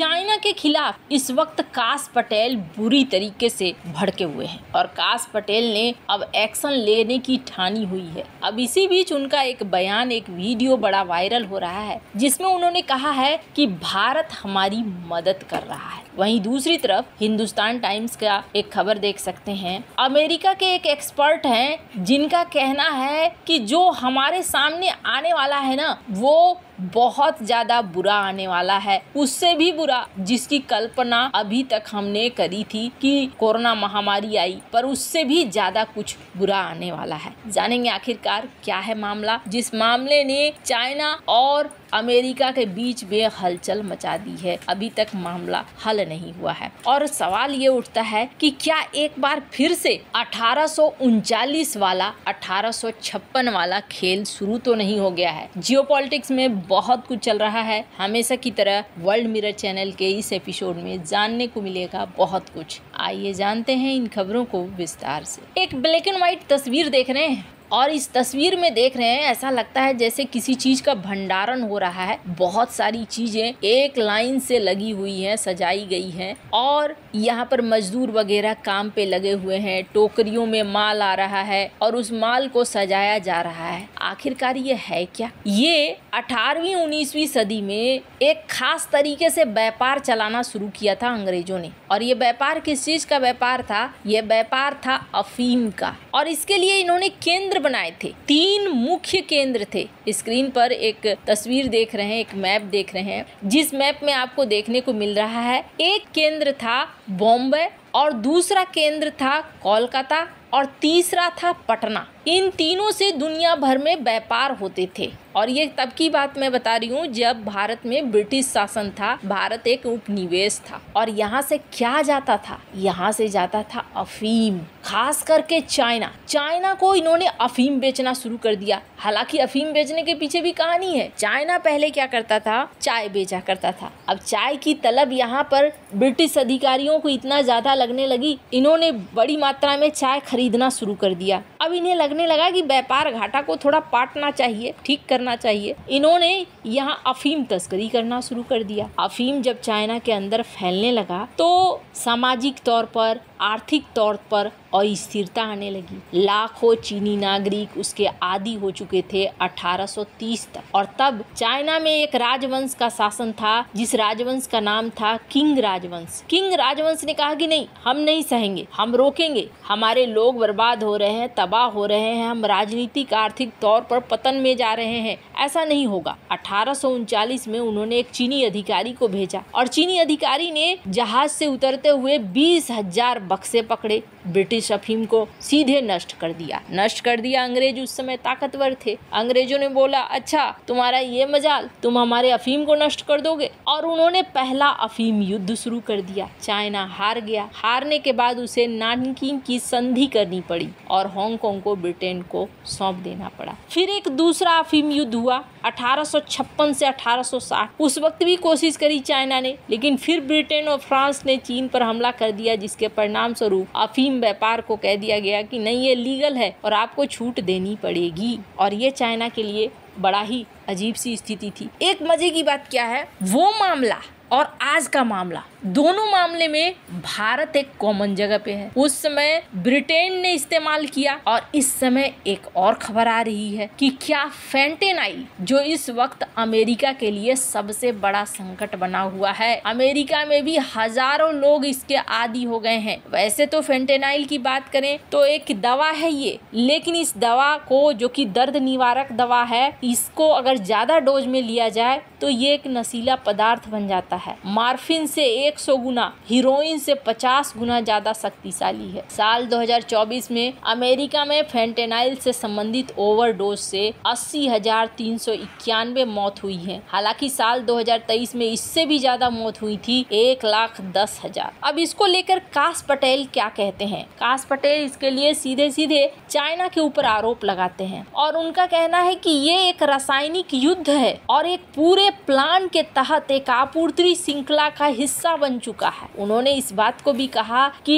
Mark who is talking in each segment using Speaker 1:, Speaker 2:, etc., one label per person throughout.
Speaker 1: China के खिलाफ इस वक्त काश पटेल बुरी तरीके से भड़के हुए हैं और काश पटेल ने अब एक्शन लेने की ठानी हुई है। अब इसी बीच उनका एक बयान, एक वीडियो बड़ा वायरल हो रहा है जिसमें उन्होंने कहा है कि भारत हमारी मदद कर रहा है। वहीं दूसरी तरफ हिंदुस्तान टाइम्स का एक खबर देख सकते हैं। अमेरिका के एक एक्सपर्ट हैं जिनका कहना है कि जो हमारे सामने आने वाला है ना, वो बहुत ज्यादा बुरा आने वाला है, उससे भी बुरा जिसकी कल्पना अभी तक हमने करी थी कि कोरोना महामारी आई, पर उससे भी ज्यादा कुछ बुरा आने वाला है। जानेंगे आखिरकार क्या है मामला, जिस मामले ने चाइना और अमेरिका के बीच में हलचल मचा दी है। अभी तक मामला हल नहीं हुआ है और सवाल ये उठता है कि क्या एक बार फिर से 1839 वाला 1856 वाला खेल शुरू तो नहीं हो गया है। जियोपॉलिटिक्स में बहुत कुछ चल रहा है। हमेशा की तरह वर्ल्ड मिरर चैनल के इस एपिसोड में जानने को मिलेगा बहुत कुछ। आइए जानते हैं इन खबरों को विस्तार से। एक ब्लैक एंड व्हाइट तस्वीर देख रहे हैं और इस तस्वीर में देख रहे हैं ऐसा लगता है जैसे किसी चीज का भंडारण हो रहा है। बहुत सारी चीजें एक लाइन से लगी हुई हैं, सजाई गई हैं और यहाँ पर मजदूर वगैरह काम पे लगे हुए हैं। टोकरियों में माल आ रहा है और उस माल को सजाया जा रहा है। आखिरकार ये है क्या? ये 18वीं 19वीं सदी में एक खास तरीके से व्यापार चलाना शुरू किया था अंग्रेजों ने। और ये व्यापार किस चीज का व्यापार था? ये व्यापार था अफीम का। और इसके लिए इन्होंने केंद्र बनाए थे। 3 मुख्य केंद्र थे। स्क्रीन पर एक तस्वीर देख रहे हैं, एक मैप देख रहे हैं, जिस मैप में आपको देखने को मिल रहा है एक केंद्र था बॉम्बे और दूसरा केंद्र था कोलकाता और तीसरा था पटना। इन तीनों से दुनिया भर में व्यापार होते थे और ये तब की बात मैं बता रही हूँ जब भारत में ब्रिटिश शासन था। भारत एक उपनिवेश था और यहाँ से क्या जाता था? यहाँ से जाता था अफीम। खास करके चाइना को इन्होंने अफीम बेचना शुरू कर दिया। हालांकि अफीम बेचने के पीछे भी कहानी है। चाइना पहले क्या करता था? चाय बेचा करता था। अब चाय की तलब यहाँ पर ब्रिटिश अधिकारियों को इतना ज्यादा लगने लगी, इन्होंने बड़ी मात्रा में चाय खरीदना शुरू कर दिया। अब इन्हें लगने लगा कि व्यापार घाटा को थोड़ा पाटना चाहिए, ठीक करना चाहिए। इन्होंने यहाँ अफीम तस्करी करना शुरू कर दिया। अफीम जब चाइना के अंदर फैलने लगा तो सामाजिक तौर पर, आर्थिक तौर पर अस्थिरता आने लगी। लाखों चीनी नागरिक उसके आदी हो चुके थे 1830 तक। और तब चाइना में एक राजवंश का शासन था जिस राजवंश का नाम था किंग राजवंश। किंग राजवंश ने कहा कि नहीं, हम नहीं सहेंगे, हम रोकेंगे, हमारे लोग बर्बाद हो रहे हैं, तबाह हो रहे हैं, हम राजनीतिक आर्थिक तौर पर पतन में जा रहे हैं, ऐसा नहीं होगा। 1839 में उन्होंने एक चीनी अधिकारी को भेजा और चीनी अधिकारी ने जहाज से उतरते हुए 20,000 बक्से पकड़े। ब्रिटिश अफीम को सीधे नष्ट कर दिया। अंग्रेज उस समय ताकतवर थे। अंग्रेजों ने बोला, अच्छा तुम्हारा ये मजाल, तुम हमारे अफीम को नष्ट कर दोगे। और उन्होंने पहला अफीम युद्ध शुरू कर दिया। चाइना हार गया। हारने के बाद उसे नानकिंग की संधि करनी पड़ी और हांगकांग को ब्रिटेन को सौंप देना पड़ा। फिर एक दूसरा अफीम युद्ध हुआ 1856 से 1860। उस वक्त भी कोशिश करी चाइना ने, लेकिन फिर ब्रिटेन और फ्रांस ने चीन पर हमला कर दिया, जिसके परिणाम स्वरूप अफीम व्यापार को कह दिया गया कि नहीं, ये लीगल है और आपको छूट देनी पड़ेगी। और ये चाइना के लिए बड़ा ही अजीब सी स्थिति थी। एक मजे की बात क्या है, वो मामला और आज का मामला, दोनों मामले में भारत एक कॉमन जगह पे है। उस समय ब्रिटेन ने इस्तेमाल किया और इस समय एक और खबर आ रही है कि क्या फेंटेनाइल, जो इस वक्त अमेरिका के लिए सबसे बड़ा संकट बना हुआ है, अमेरिका में भी हजारों लोग इसके आदी हो गए हैं। वैसे तो फेंटेनाइल की बात करें तो एक दवा है ये, लेकिन इस दवा को, जो कि दर्द निवारक दवा है, इसको अगर ज्यादा डोज में लिया जाए तो ये एक नशीला पदार्थ बन जाता है। मार्फिन से 100 गुना, हीरोइन से 50 गुना ज्यादा शक्तिशाली है। साल 2024 में अमेरिका में फेंटेनाइल से संबंधित ओवरडोज से 80,391 मौत हुई है। हालांकि साल 2023 में इससे भी ज्यादा मौत हुई थी, 1,10,000। अब इसको लेकर काश पटेल क्या कहते हैं? काश पटेल इसके लिए सीधे सीधे चाइना के ऊपर आरोप लगाते हैं और उनका कहना है कि ये एक रासायनिक युद्ध है और एक पूरे प्लान के तहत एक आपूर्ति श्रृंखला का हिस्सा बन चुका है। उन्होंने इस बात को भी कहा कि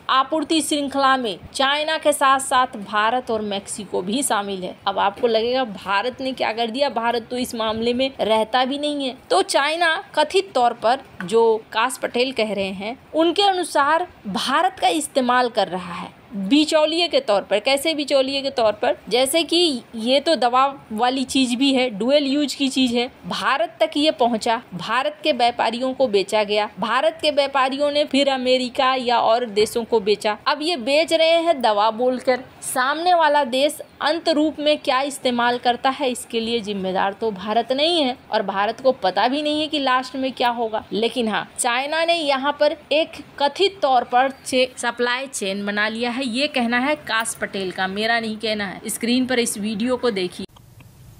Speaker 1: आपूर्ति श्रृंखला में चाइना के साथ साथ भारत और मेक्सिको भी शामिल है। अब आपको लगेगा भारत ने क्या कर दिया, भारत तो इस मामले में रहता भी नहीं है। तो चाइना कथित तौर पर, जो काश पटेल कह रहे हैं, उनके अनुसार भारत का इस्तेमाल कर रहा है बिचौलिए के तौर पर। कैसे बिचौलिए के तौर पर? जैसे कि ये तो दवा वाली चीज भी है, डुअल यूज की चीज है, भारत तक ये पहुंचा, भारत के व्यापारियों को बेचा गया, भारत के व्यापारियों ने फिर अमेरिका या और देशों को बेचा। अब ये बेच रहे हैं दवा बोलकर। सामने वाला देश अंत रूप में क्या इस्तेमाल करता है, इसके लिए जिम्मेदार तो भारत नहीं है और भारत को पता भी नहीं है कि लास्ट में क्या होगा। लेकिन हाँ, चाइना ने यहाँ पर एक कथित तौर पर सप्लाई चेन बना लिया है। ये कहना है काश पटेल का, मेरा नहीं कहना है। स्क्रीन पर इस वीडियो को देखिए।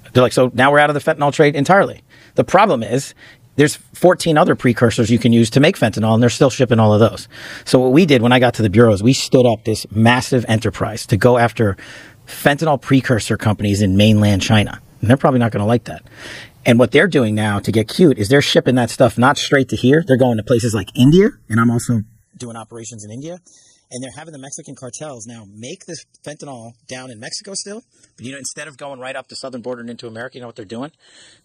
Speaker 2: They're like, so now we're out of the fentanyl trade entirely. The problem is there's 14 other precursors you can use to make fentanyl, and they're still shipping all of those. So what we did when I got to the bureau is we stood up this massive enterprise to go after fentanyl precursor companies in mainland China. And they're probably not going to like that. And what they're doing now to get cute is they're shipping that stuff not straight to here. They're going to places like India, and I'm also doing operations in India. And they're having the Mexican cartels now make this fentanyl down in Mexico still. But, you know, instead of going right up the southern border and into America, you know what they're doing?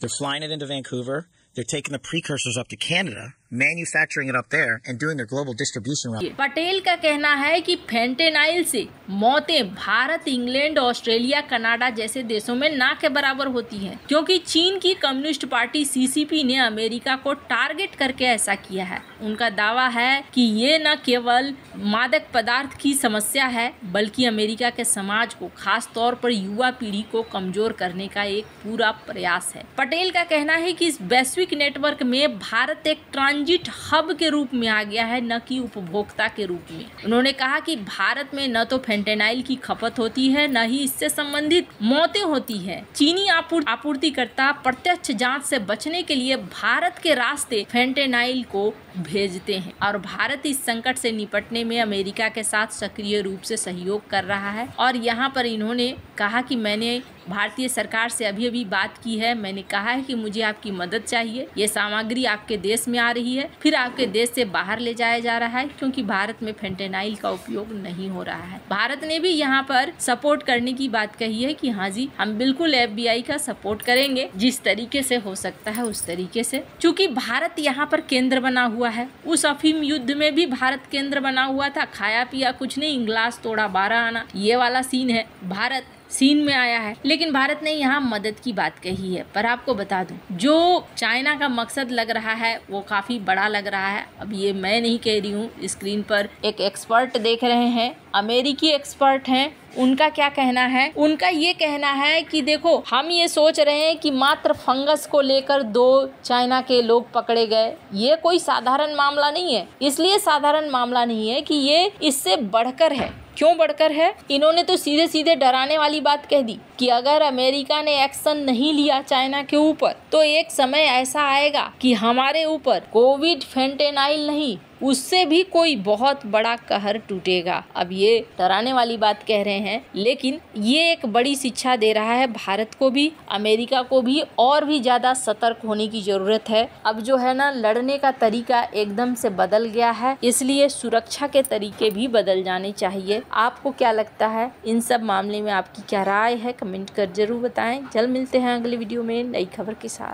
Speaker 2: They're flying it into Vancouver. They're taking the precursors up to Canada, manufacturing it up there and doing their global distribution.
Speaker 1: Patel का कहना है कि fentanyl से मौतें Bharat, England, Australia, Canada जैसे देशों में ना के बराबर होती हैं, क्योंकि चीन की कम्युनिस्ट पार्टी सीसीपी ने अमेरिका को टारगेट करके ऐसा किया है। उनका दावा है कि ये न केवल मादक पदार्थ की समस्या है, बल्कि अमेरिका के समाज को, खास तौर पर युवा पीढ़ी को कमजोर करने का एक पूरा प्रयास है। पटेल का कहना है कि इस वैश्विक नेटवर्क में भारत एक ट्रांजिट हब के रूप में आ गया है, न कि उपभोक्ता के रूप में। उन्होंने कहा कि भारत में न तो फेंटेनाइल की खपत होती है, न ही इससे संबंधित मौतें होती है। चीनी आपूर्तिकर्ता प्रत्यक्ष जांच से बचने के लिए भारत के रास्ते फेंटेनाइल को भेजते हैं और भारत इस संकट से निपटने में अमेरिका के साथ सक्रिय रूप से सहयोग कर रहा है। और यहाँ पर इन्होंने कहा कि मैंने भारतीय सरकार से अभी बात की है, मैंने कहा है कि मुझे आपकी मदद चाहिए। ये सामग्री आपके देश में आ रही है, फिर आपके देश से बाहर ले जाया जा रहा है, क्योंकि भारत में फेंटेनाइल का उपयोग नहीं हो रहा है। भारत ने भी यहाँ पर सपोर्ट करने की बात कही है कि हाँ जी, हम बिल्कुल FBI का सपोर्ट करेंगे, जिस तरीके से हो सकता है उस तरीके से। चूंकि भारत यहाँ पर केंद्र बना हुआ है, उस अफीम युद्ध में भी भारत केंद्र बना हुआ था। खाया पिया कुछ नहीं, गिलास तोड़ा 12 आना, ये वाला सीन है। भारत सीन में आया है, लेकिन भारत ने यहाँ मदद की बात कही है। पर आपको बता दूं, जो चाइना का मकसद लग रहा है वो काफी बड़ा लग रहा है। अब ये मैं नहीं कह रही हूँ, स्क्रीन पर एक एक्सपर्ट देख रहे हैं, अमेरिकी एक्सपर्ट हैं। उनका क्या कहना है? उनका ये कहना है कि देखो, हम ये सोच रहे हैं कि मात्र फंगस को लेकर 2 चाइना के लोग पकड़े गए, ये कोई साधारण मामला नहीं है। इसलिए साधारण मामला नहीं है कि ये इससे बढ़कर है। क्यों बढ़कर है? इन्होंने तो सीधे सीधे डराने वाली बात कह दी कि अगर अमेरिका ने एक्शन नहीं लिया चाइना के ऊपर, तो एक समय ऐसा आएगा कि हमारे ऊपर कोविड फेंटेनाइल नहीं, उससे भी कोई बहुत बड़ा कहर टूटेगा। अब ये डराने वाली बात कह रहे हैं, लेकिन ये एक बड़ी शिक्षा दे रहा है भारत को भी, अमेरिका को भी, और भी ज्यादा सतर्क होने की जरूरत है। अब जो है ना, लड़ने का तरीका एकदम से बदल गया है, इसलिए सुरक्षा के तरीके भी बदल जाने चाहिए। आपको क्या लगता है इन सब मामले में? आपकी क्या राय है? कमेंट कर जरूर बताएं। जल्द मिलते हैं अगले वीडियो में नई खबर के साथ।